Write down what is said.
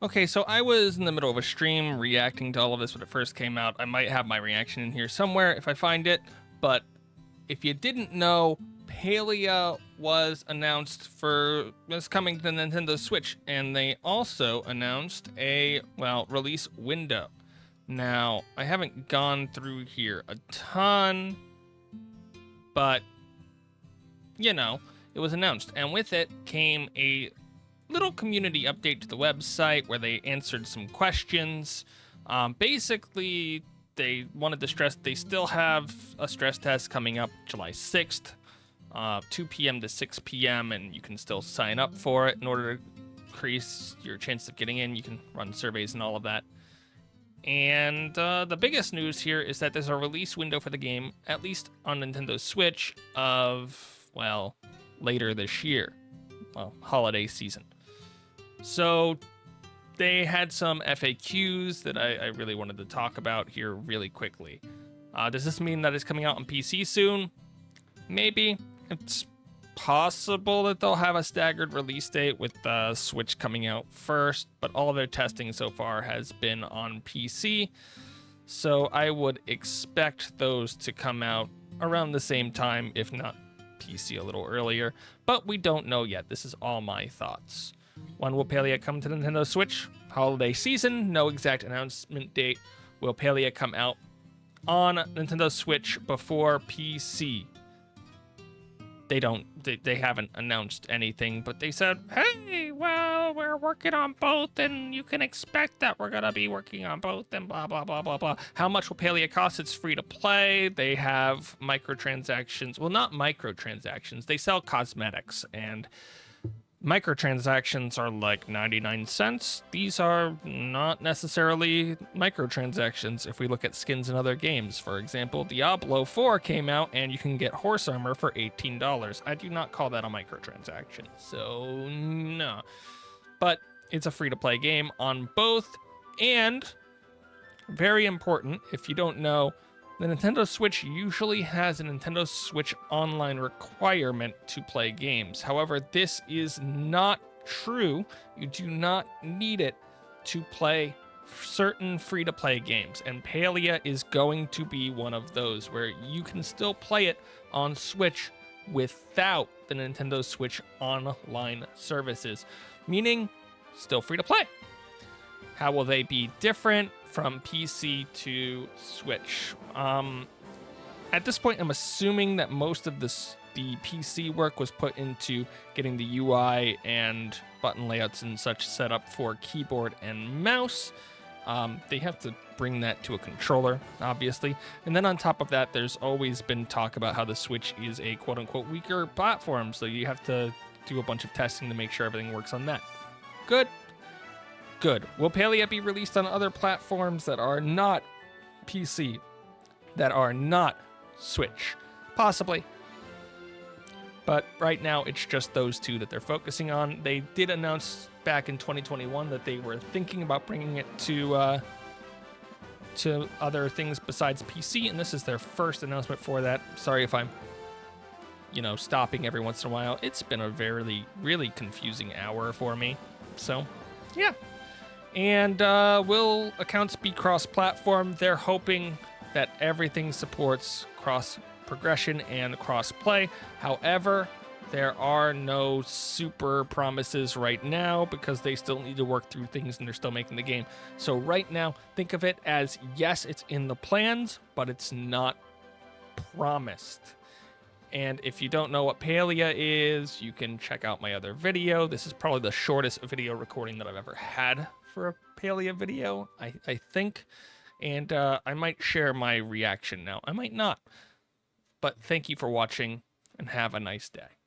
Okay, so I was in the middle of a stream reacting to all of this when it first came out. I might have my reaction in here somewhere if I find it, but if you didn't know, Palia was announced was coming to the Nintendo Switch, and they also announced a, well, release window. Now, I haven't gone through here a ton, but, you know, it was announced, and with it came a little community update to the website where they answered some questions. Basically, they wanted to stress they still have a stress test coming up July 6th, 2 p.m. to 6 p.m., and you can still sign up for it in order to increase your chance of getting in. You can run surveys and all of that. And the biggest news here is that there's a release window for the game, at least on Nintendo Switch, of, well, later this year. Well, holiday season. So they had some FAQs that I really wanted to talk about here really quickly. Does this mean that it's coming out on PC soon? Maybe. It's possible that they'll have a staggered release date with the Switch coming out first, but all of their testing so far has been on PC. So I would expect those to come out around the same time, if not PC a little earlier, but we don't know yet. This is all my thoughts. When will Palia come to Nintendo Switch? Holiday season, no exact announcement date. Will Palia come out on Nintendo Switch before PC? They haven't announced anything, but they said, hey, well, we're working on both, and you can expect that we're gonna be working on both, and blah, blah, blah, blah, blah. How much will Palia cost? It's free to play. They have microtransactions. Well, not microtransactions. They sell cosmetics, and microtransactions are like 99 cents. These are not necessarily microtransactions if we look at skins in other games. For example, Diablo 4 came out and you can get horse armor for $18. I do not call that a microtransaction, so no. But it's a free-to-play game on both, and very important, if you don't know, the Nintendo Switch usually has a Nintendo Switch Online requirement to play games. However, this is not true. You do not need it to play certain free-to-play games, and Palia is going to be one of those where you can still play it on Switch without the Nintendo Switch Online services, meaning still free to play. How will they be different from PC to Switch? At this point, I'm assuming that most of the PC work was put into getting the UI and button layouts and such set up for keyboard and mouse. They have to bring that to a controller, obviously. And then on top of that, there's always been talk about how the Switch is a quote-unquote weaker platform, so you have to do a bunch of testing to make sure everything works on that. Good. Good. Will Palia be released on other platforms that are not PC, that are not Switch? Possibly. But right now, it's just those two that they're focusing on. They did announce back in 2021 that they were thinking about bringing it to other things besides PC, and this is their first announcement for that. Sorry if I'm, stopping every once in a while. It's been a very, really confusing hour for me. So, yeah. And will accounts be cross-platform? They're hoping that everything supports cross-progression and cross-play. However, there are no super promises right now because they still need to work through things and they're still making the game. So right now, think of it as, yes, it's in the plans, but it's not promised. And if you don't know what Palia is, you can check out my other video. This is probably the shortest video recording that I've ever had for a Palia video, I think. And I might share my reaction now. I might not. But thank you for watching, and have a nice day.